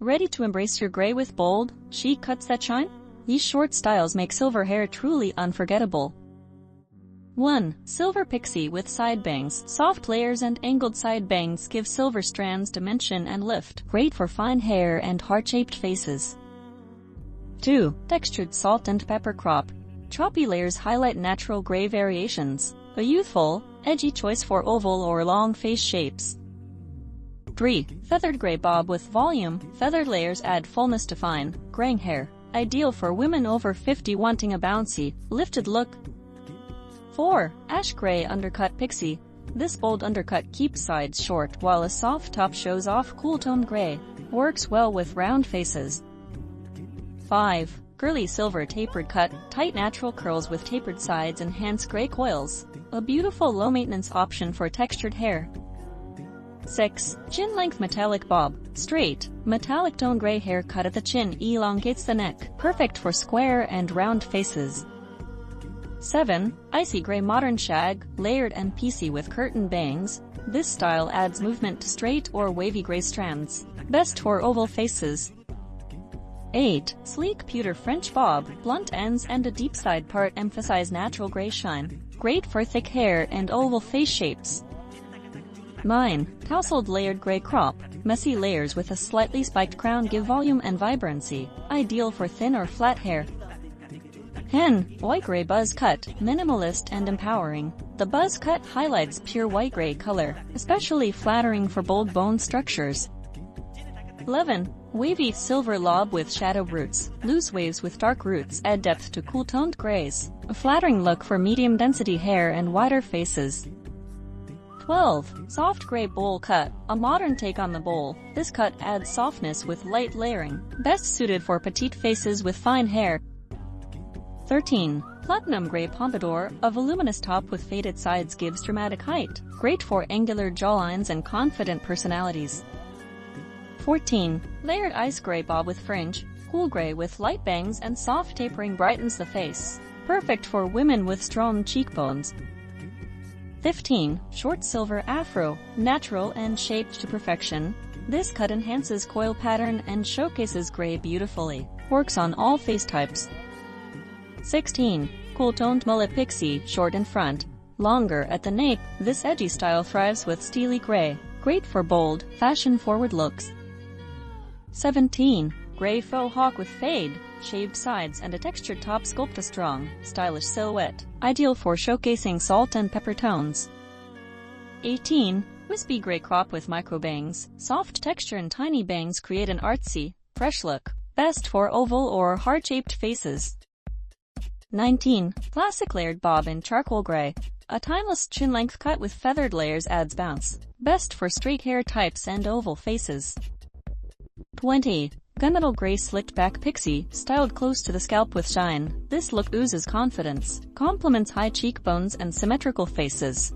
Ready to embrace your gray with bold, chic cuts that shine? These short styles make silver hair truly unforgettable. 1. Silver Pixie with side bangs. Soft layers and angled side bangs give silver strands dimension and lift, great for fine hair and heart-shaped faces. 2. Textured Salt and Pepper Crop. Choppy layers highlight natural gray variations, a youthful, edgy choice for oval or long face shapes. 3. Feathered Gray Bob with volume. Feathered layers add fullness to fine, graying hair, ideal for women over 50 wanting a bouncy, lifted look. 4. Ash Gray Undercut Pixie. This bold undercut keeps sides short while a soft top shows off cool-toned gray. Works well with round faces. 5. Girly Silver Tapered Cut. Tight natural curls with tapered sides enhance gray coils. A beautiful low-maintenance option for textured hair. 6. Chin-length Metallic Bob. Straight, metallic tone gray hair cut at the chin elongates the neck, perfect for square and round faces. 7. Icy Gray Modern Shag, layered and piecey with curtain bangs. This style adds movement to straight or wavy gray strands, best for oval faces. 8. Sleek Pewter French Bob, blunt ends and a deep side part emphasize natural gray shine, great for thick hair and oval face shapes. 9. Tousled Layered Gray Crop. Messy layers with a slightly spiked crown give volume and vibrancy, ideal for thin or flat hair. 10. White Gray Buzz Cut. Minimalist and empowering. The buzz cut highlights pure white-gray color, especially flattering for bold bone structures. 11. Wavy Silver Lob with shadow roots. Loose waves with dark roots add depth to cool-toned grays, a flattering look for medium-density hair and wider faces. 12. Soft Gray Bowl Cut. A modern take on the bowl. This cut adds softness with light layering, best suited for petite faces with fine hair. 13. Platinum Gray Pompadour. A voluminous top with faded sides gives dramatic height, great for angular jawlines and confident personalities. 14. Layered Ice Gray Bob with Fringe. Cool gray with light bangs and soft tapering brightens the face, perfect for women with strong cheekbones. 15. Short Silver Afro. Natural and shaped to perfection. This cut enhances coil pattern and showcases gray beautifully, works on all face types. 16. Cool-toned Mullet Pixie, short in front, longer at the nape. This edgy style thrives with steely gray, great for bold, fashion-forward looks. 17. Gray Faux Hawk with fade, shaved sides and a textured top sculpt a strong, stylish silhouette, ideal for showcasing salt and pepper tones. 18. Wispy Gray Crop with micro bangs. Soft texture and tiny bangs create an artsy, fresh look, best for oval or heart-shaped faces. 19. Classic Layered Bob in Charcoal Gray. A timeless chin-length cut with feathered layers adds bounce, best for straight hair types and oval faces. 20. Gunmetal Gray Slicked Back Pixie, styled close to the scalp with shine. This look oozes confidence, complements high cheekbones and symmetrical faces.